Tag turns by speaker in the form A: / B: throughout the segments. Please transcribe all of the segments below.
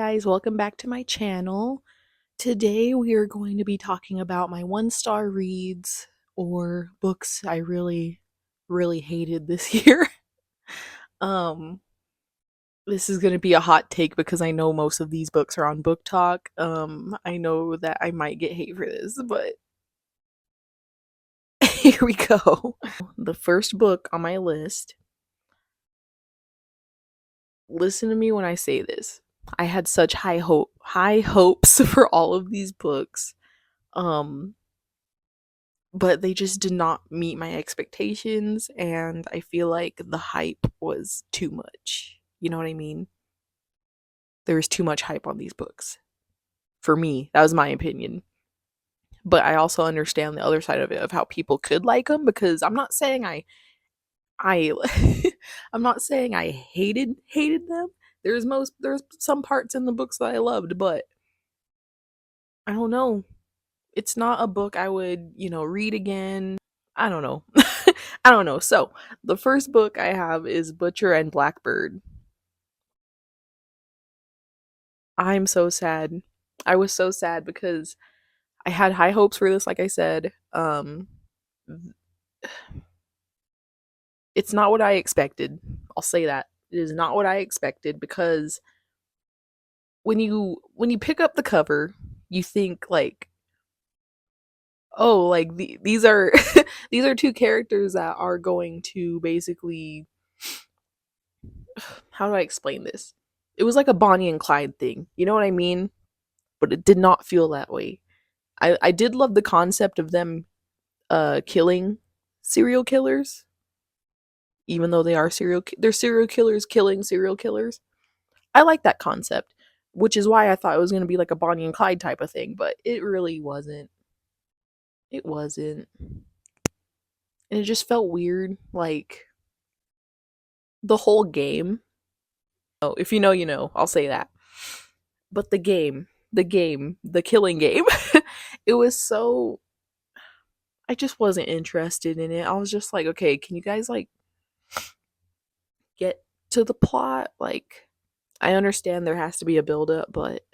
A: guys, welcome back to my channel. Today we are going to be talking about my one-star reads or books I really hated this year. um this is going to be a hot take because I know most of these books are on Book Talk. I know that I might get hate for this, but here we go. The first book on my list, listen to me when I say this. I had such high hopes for all of these books. Um but they just did not meet my expectations, and I feel like the hype was too much. You know what I mean? There was too much hype on these books. For me, that was my opinion. But I also understand the other side of it, of how people could like them, because I'm not saying I I'm not saying I hated them. There's some parts in the books that I loved, but I don't know. It's not a book I would, read again. I don't know. I don't know. So, the first book I have is Butcher&Blackbird. I'm so sad. I was so sad because I had high hopes for this, like I said. It's not what I expected. I'll say that. It is not what I expected, because when you pick up the cover, you think like, oh, like these are these are two characters that are going to basically, how do I explain this? It was like a Bonnie and Clyde thing. You know what I mean? But it did not feel that way. I did love the concept of them killing serial killers, even though they're serial killers killing serial killers. I like that concept, which is why I thought it was going to be like a Bonnie and Clyde type of thing, but it really wasn't. It wasn't. And it just felt weird, like the whole game. Oh, if you know, you know. I'll say that. But the killing game, it was so, I just wasn't interested in it. I was just like, okay, can you guys like get to the plot? Like, I understand there has to be a build up, but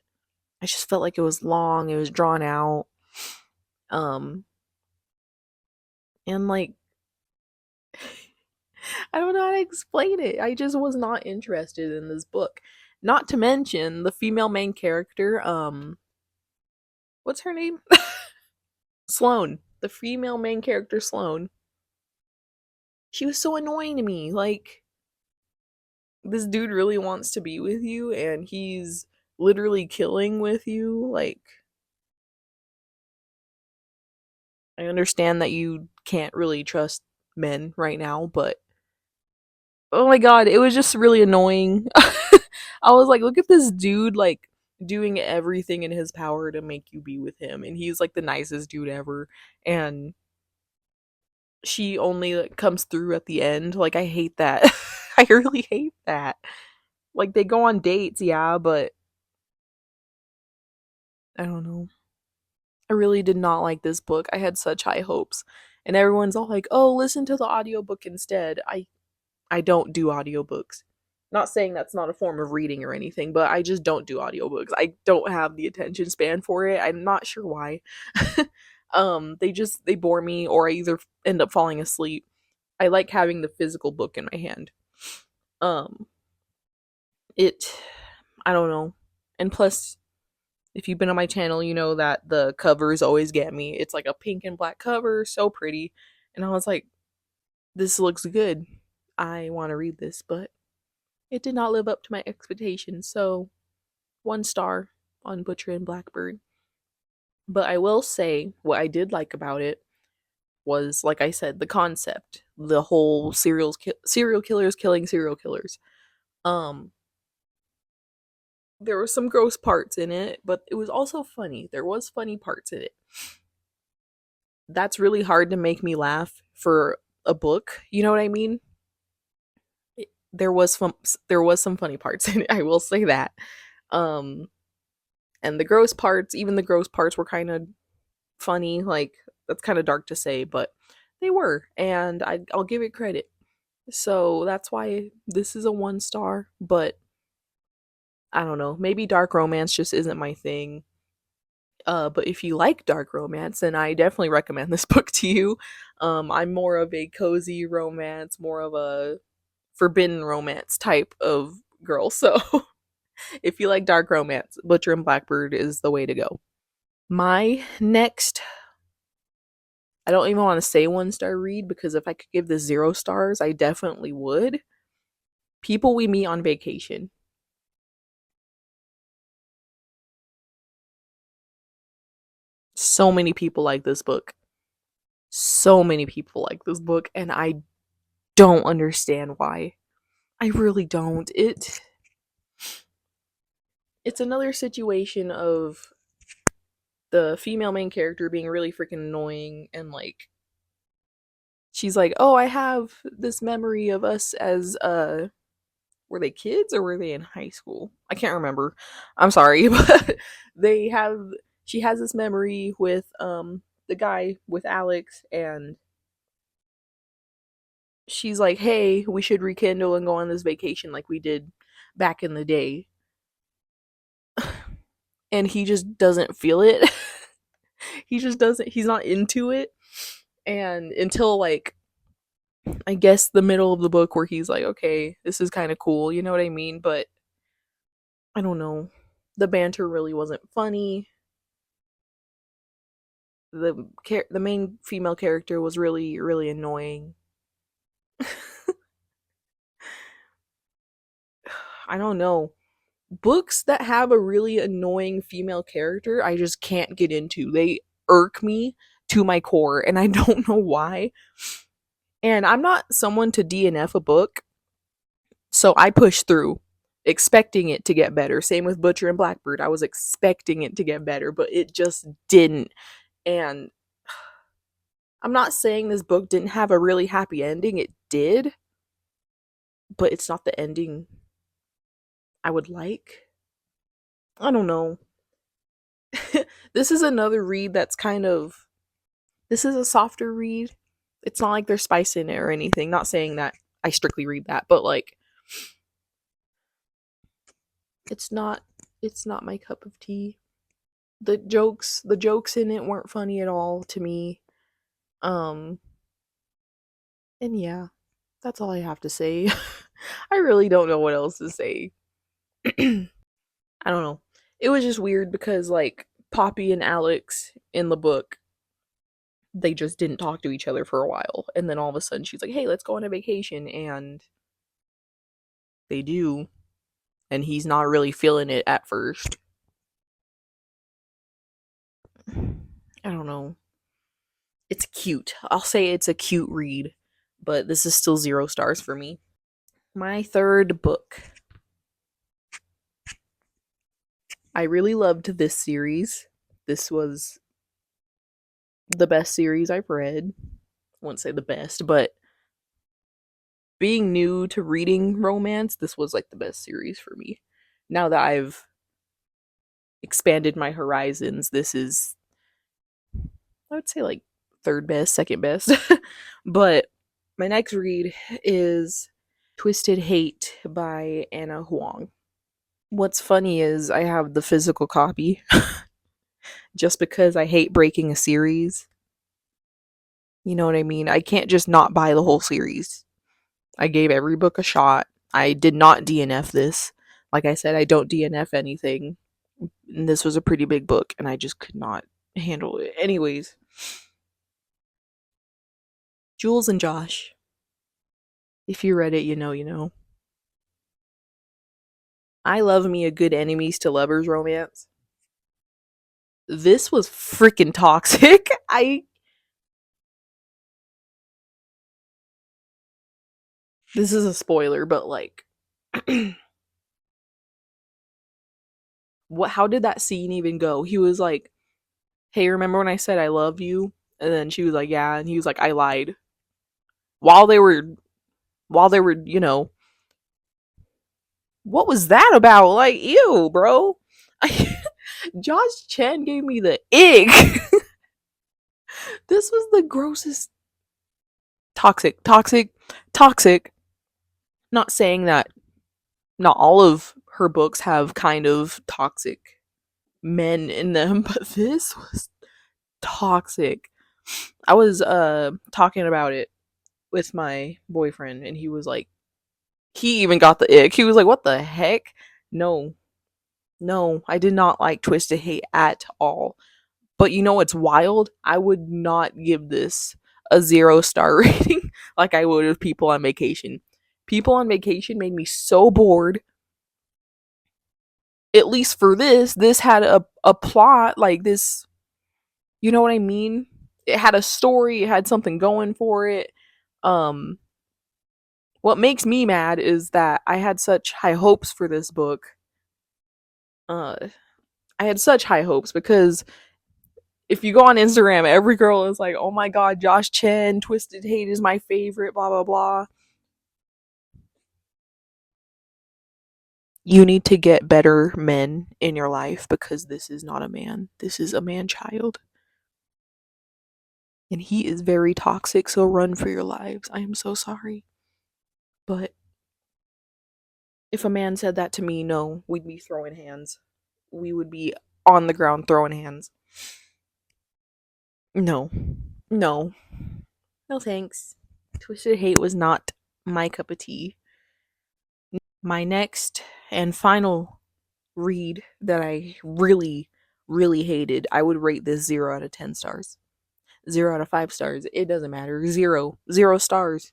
A: I just felt like it was long, it was drawn out. Um and like, I don't know how to explain it. I just was not interested in this book. Not to mention the female main character, what's her name? Sloane. The female main character Sloane. She was so annoying to me. Like, this dude really wants to be with you and he's literally killing with you. Like, I understand that you can't really trust men right now, but oh my god, it was just really annoying. I was like, look at this dude, like, doing everything in his power to make you be with him, and he's like the nicest dude ever, and she only like, comes through at the end. Like, I hate that. I really hate that. Like, they go on dates, yeah, but I don't know. I really did not like this book. I had such high hopes. And everyone's all like, "Oh, listen to the audiobook instead." I don't do audiobooks. Not saying that's not a form of reading or anything, but I just don't do audiobooks. I don't have the attention span for it. I'm not sure why. They bore me, or I either end up falling asleep. I like having the physical book in my hand. Um it I don't know. And plus, if you've been on my channel, you know that the covers always get me. It's like a pink and black cover, so pretty. And I was like, this looks good. I want to read this, but it did not live up to my expectations. So, 1 star on Butcher&Blackbird. But I will say what I did like about it was, like I said, the concept, the whole serial killers killing serial killers. Um, there were some gross parts in it, but it was also funny. There was funny parts in it. That's really hard to make me laugh for a book. You know what I mean? There was some funny parts in it. I will say that. Um, and the gross parts, even the gross parts, were kind of funny. Like, that's kind of dark to say, but they were, and I'll give it credit. So that's why this is a 1 star. But I don't know. Maybe dark romance just isn't my thing. But if you like dark romance, then I definitely recommend this book to you. I'm more of a cozy romance, more of a forbidden romance type of girl. So if you like dark romance, Butcher and Blackbird is the way to go. My next, I don't even want to say 1 star read because if I could give this 0 stars, I definitely would. People We Meet on Vacation. So many people like this book. So many people like this book, and I don't understand why. I really don't. It's another situation of the female main character being really freaking annoying and like she's like, "Oh, I have this memory of us as were they kids or were they in high school? I can't remember. I'm sorry, but they have she has this memory with the guy with Alex and she's like, "Hey, we should rekindle and go on this vacation like we did back in the day." And he just doesn't feel it. He just doesn't he's not into it. And until like I guess the middle of the book where he's like, "Okay, this is kind of cool." You know what I mean? But I don't know. The banter really wasn't funny. The main female character was really annoying. I don't know. Books that have a really annoying female character, I just can't get into. They irk me to my core, and I don't know why. And I'm not someone to DNF a book, so I push through, expecting it to get better. Same with Butcher and Blackbird. I was expecting it to get better, but it just didn't. And I'm not saying this book didn't have a really happy ending. It did, but it's not the ending I would like. I don't know. This is another read that's kind of this is a softer read. It's not like there's spice in it or anything. Not saying that I strictly read that, but like it's not it's not my cup of tea. The jokes in it weren't funny at all to me. Um and yeah, that's all I have to say. I really don't know what else to say. I don't know. It was just weird because like Poppy and Alex in the book, they just didn't talk to each other for a while, and then all of a sudden she's like, "Hey, let's go on a vacation," and they do, and he's not really feeling it at first. I don't know. It's cute. I'll say it's a cute read, but this is still 0 stars for me. My third book. I really loved this series. This was the best series I've read. I wouldn't say the best, but being new to reading romance, this was like the best series for me. Now that I've expanded my horizons, this is, I would say, like third best, second best. But my next read is Twisted Hate by Ana Huang. What's funny is I have the physical copy just because I hate breaking a series. You know what I mean? I can't just not buy the whole series. I gave every book a shot. I did not DNF this. Like I said, I don't DNF anything. And this was a pretty big book, and I just could not handle it. Anyways, Jules and Josh. If you read it, you know, you know. I love me a good enemies to lovers romance. This was freaking toxic. I This is a spoiler, but like what how did that scene even go? He was like, "Hey, remember when I said I love you?" And then she was like, "Yeah." And he was like, "I lied." While they were you know, what was that about? Like, ew, bro. Josh Chen gave me the ick. This was the grossest toxic. Not saying that not all of her books have kind of toxic men in them, but this was toxic. I was talking about it with my boyfriend and he was like, he even got the ick. He was like, "What the heck?" No. No, I did not like Twisted Hate at all. But you know what's wild? I would not give this a 0-star rating like I would with People on Vacation. People on Vacation made me so bored. At least for this had a plot like this, you know what I mean? It had a story, it had something going for it. Um what makes me mad is that I had such high hopes for this book. Uh I had such high hopes because if you go on Instagram, every girl is like, "Oh my god, Josh Chen, Twisted Hate is my favorite, blah blah blah." You need to get better men in your life because this is not a man. This is a man child. And he is very toxic, so run for your lives. I am so sorry. But if a man said that to me, no, we'd be throwing hands. We would be on the ground throwing hands. No. No. No thanks. Twisted Hate was not my cup of tea. My next and final read that I really, really hated, I would rate this 0 out of 10 stars. 0 out of 5 stars. It doesn't matter. 0. 0 stars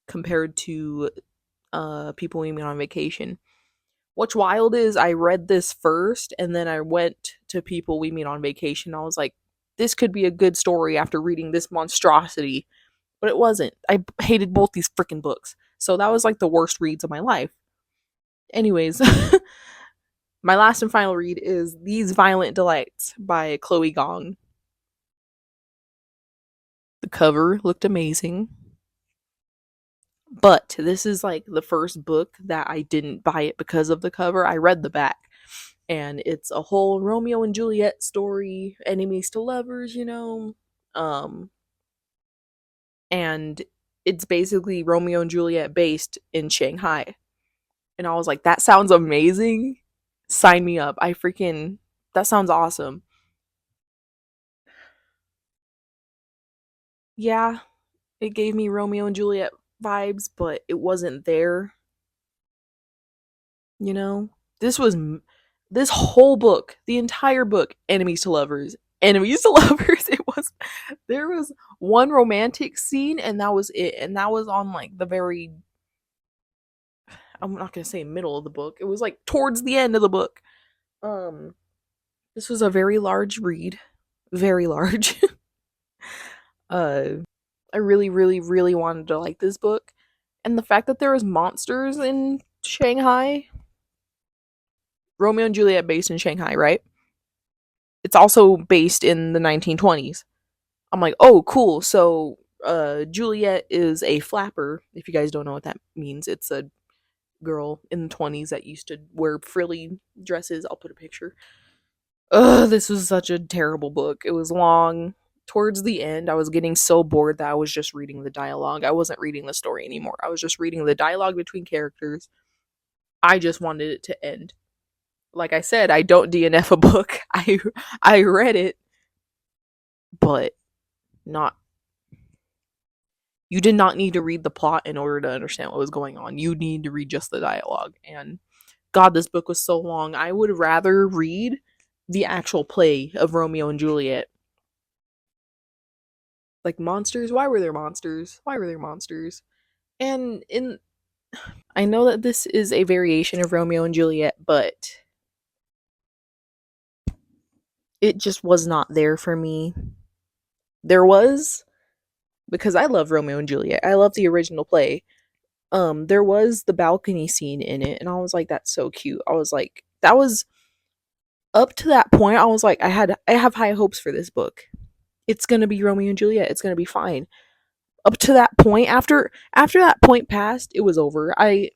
A: compared to People We Meet on Vacation. What's wild is I read this first and then I went to People We Meet on Vacation. I was like, this could be a good story after reading this monstrosity. But it wasn't. I hated both these freaking books. So that was like the worst reads of my life. Anyways, my last and final read is These Violent Delights by Chloe Gong. The cover looked amazing. But this is like the first book that I didn't buy it because of the cover. I read the back. And it's a whole Romeo and Juliet story, enemies to lovers, you know. And it's basically Romeo and Juliet based in Shanghai. And I was like, that sounds amazing. Sign me up. That sounds awesome. Yeah, it gave me Romeo and Juliet vibes, but it wasn't there, you know? This was this whole book, the entire book, enemies to lovers. Enemies to lovers. There was one romantic scene and that was it. And that was on like the very, I'm not going to say middle of the book. It was like towards the end of the book. Um this was a very large read. Very large. uh I really, really, really wanted to like this book. And the fact that there was monsters in Shanghai, Romeo and Juliet based in Shanghai, right? It's also based in the 1920s. I'm like, oh, cool. So Juliet is a flapper. If you guys don't know what that means, it's a girl in the 20s that used to wear frilly dresses. I'll put a picture. Ugh, this was such a terrible book. It was long. Towards the end, I was getting so bored that I was just reading the dialogue. I wasn't reading the story anymore. I was just reading the dialogue between characters. I just wanted it to end. Like I said, I don't DNF a book. I read it, but not you did not need to read the plot in order to understand what was going on. You need to read just the dialogue. And God, this book was so long. I would rather read the actual play of Romeo and Juliet. Like monsters, why were there monsters? Why were there monsters? And in I know that this is a variation of Romeo and Juliet, but it just was not there for me. There was because I love Romeo and Juliet. I love the original play. There was the balcony scene in it and I was like, that's so cute. I was like, that was up to that point. I was like, I have high hopes for this book. It's gonna be Romeo and Juliet. It's gonna be fine. Up to that point, after that point passed, it was over. I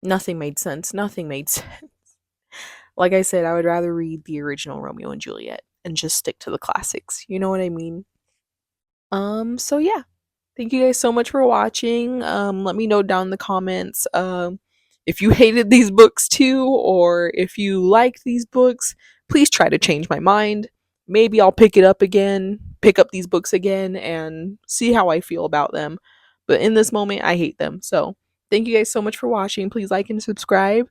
A: Nothing made sense. Nothing made sense. Like I said, I would rather read the original Romeo and Juliet and just stick to the classics. You know what I mean? So yeah. Thank you guys so much for watching. Let me know down in the comments If you hated these books too, or if you liked these books, please try to change my mind. Maybe I'll pick up these books again, and see how I feel about them. But in this moment, I hate them. So, thank you guys so much for watching. Please like and subscribe.